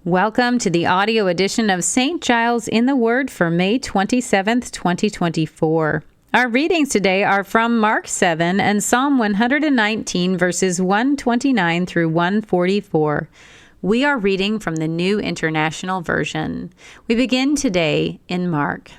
Welcome to the audio edition of St. Giles in the Word for May 27th, 2024. Our readings today are from Mark 7 and Psalm 119, verses 129 through 144. We are reading from the New International Version. We begin today in Mark.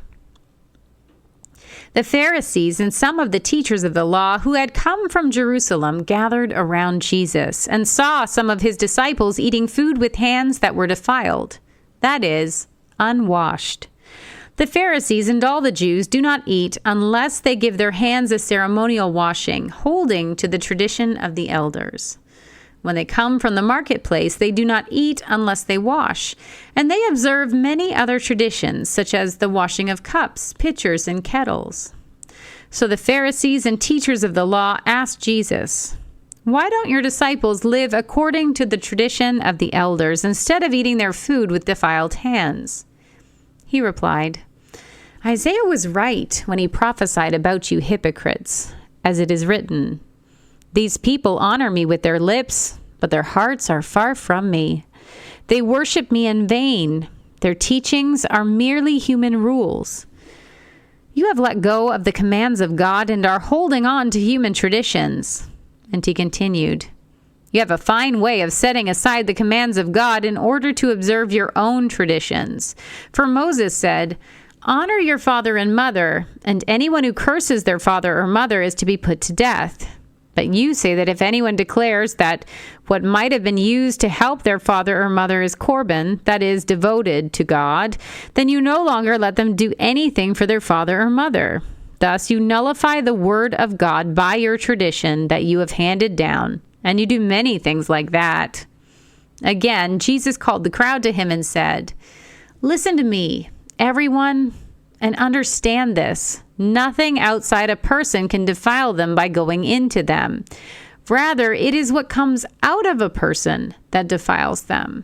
The Pharisees and some of the teachers of the law who had come from Jerusalem gathered around Jesus and saw some of his disciples eating food with hands that were defiled, that is, unwashed. The Pharisees and all the Jews do not eat unless they give their hands a ceremonial washing, holding to the tradition of the elders. When they come from the marketplace, they do not eat unless they wash, and they observe many other traditions, such as the washing of cups, pitchers, and kettles. So the Pharisees and teachers of the law asked Jesus, "Why don't your disciples live according to the tradition of the elders instead of eating their food with defiled hands?" He replied, "Isaiah was right when he prophesied about you hypocrites, as it is written, 'These people honor me with their lips, but their hearts are far from me. They worship me in vain. Their teachings are merely human rules.' You have let go of the commands of God and are holding on to human traditions." And he continued, "You have a fine way of setting aside the commands of God in order to observe your own traditions. For Moses said, 'Honor your father and mother, and anyone who curses their father or mother is to be put to death.' But you say that if anyone declares that what might have been used to help their father or mother is korban, that is, devoted to God, then you no longer let them do anything for their father or mother. Thus you nullify the word of God by your tradition that you have handed down, and you do many things like that." Again, Jesus called the crowd to him and said, "Listen to me, everyone, and understand this. Nothing outside a person can defile them by going into them. Rather, it is what comes out of a person that defiles them."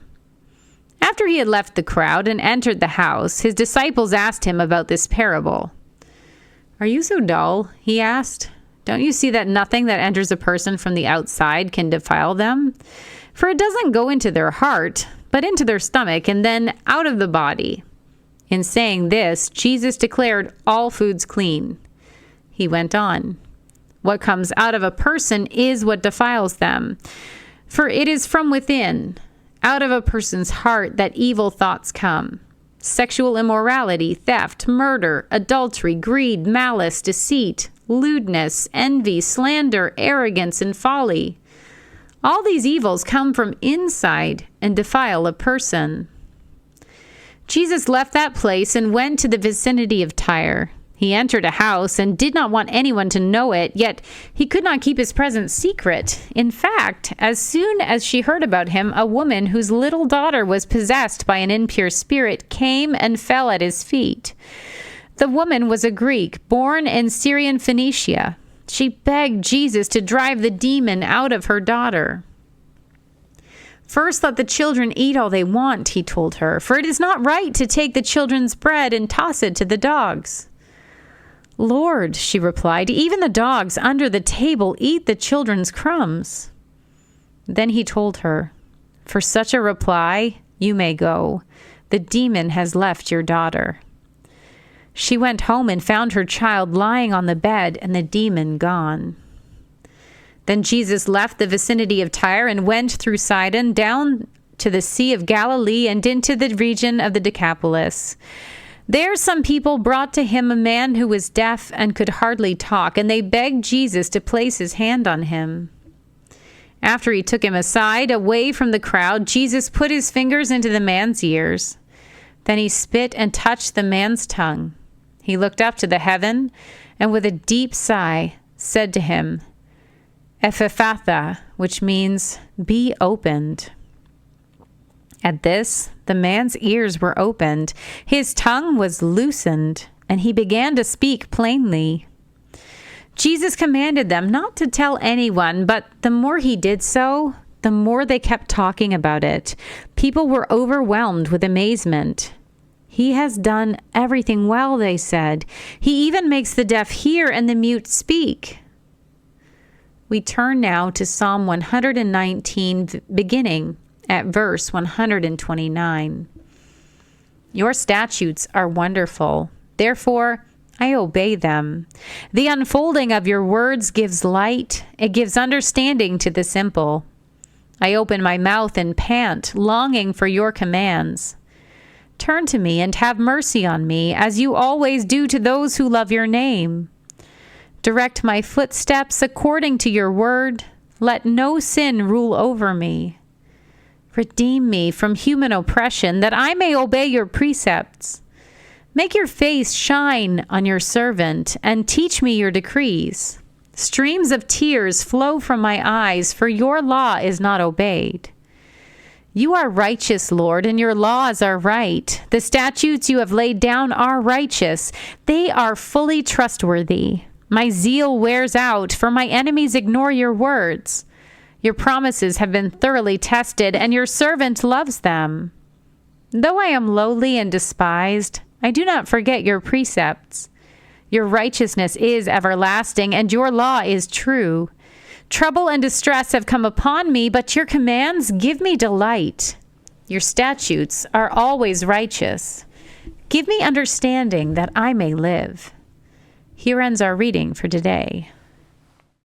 After he had left the crowd and entered the house, his disciples asked him about this parable. "Are you so dull?" he asked. "Don't you see that nothing that enters a person from the outside can defile them? For it doesn't go into their heart, but into their stomach, and then out of the body." In saying this, Jesus declared all foods clean. He went on, "What comes out of a person is what defiles them. For it is from within, out of a person's heart, that evil thoughts come. Sexual immorality, theft, murder, adultery, greed, malice, deceit, lewdness, envy, slander, arrogance, and folly. All these evils come from inside and defile a person." Jesus left that place and went to the vicinity of Tyre. He entered a house and did not want anyone to know it, yet he could not keep his presence secret. In fact, as soon as she heard about him, a woman whose little daughter was possessed by an impure spirit came and fell at his feet. The woman was a Greek, born in Syrian Phoenicia. She begged Jesus to drive the demon out of her daughter. "First, let the children eat all they want," he told her, "for it is not right to take the children's bread and toss it to the dogs." "Lord," she replied, "even the dogs under the table eat the children's crumbs." Then he told her, "For such a reply, you may go. The demon has left your daughter." She went home and found her child lying on the bed and the demon gone. Then Jesus left the vicinity of Tyre and went through Sidon down to the Sea of Galilee and into the region of the Decapolis. There some people brought to him a man who was deaf and could hardly talk, and they begged Jesus to place his hand on him. After he took him aside, away from the crowd, Jesus put his fingers into the man's ears. Then he spit and touched the man's tongue. He looked up to the heaven and with a deep sigh said to him, "Ephphatha," which means, "be opened." At this, the man's ears were opened, his tongue was loosened, and he began to speak plainly. Jesus commanded them not to tell anyone, but the more he did so, the more they kept talking about it. People were overwhelmed with amazement. "He has done everything well," they said. "He even makes the deaf hear and the mute speak." We turn now to Psalm 119, beginning at verse 129. Your statutes are wonderful. Therefore, I obey them. The unfolding of your words gives light. It gives understanding to the simple. I open my mouth and pant, longing for your commands. Turn to me and have mercy on me, as you always do to those who love your name. Direct my footsteps according to your word. Let no sin rule over me. Redeem me from human oppression, that I may obey your precepts. Make your face shine on your servant, and teach me your decrees. Streams of tears flow from my eyes, for your law is not obeyed. You are righteous, Lord, and your laws are right. The statutes you have laid down are righteous. They are fully trustworthy. My zeal wears out, for my enemies ignore your words. Your promises have been thoroughly tested, and your servant loves them. Though I am lowly and despised, I do not forget your precepts. Your righteousness is everlasting, and your law is true. Trouble and distress have come upon me, but your commands give me delight. Your statutes are always righteous. Give me understanding that I may live. Here ends our reading for today.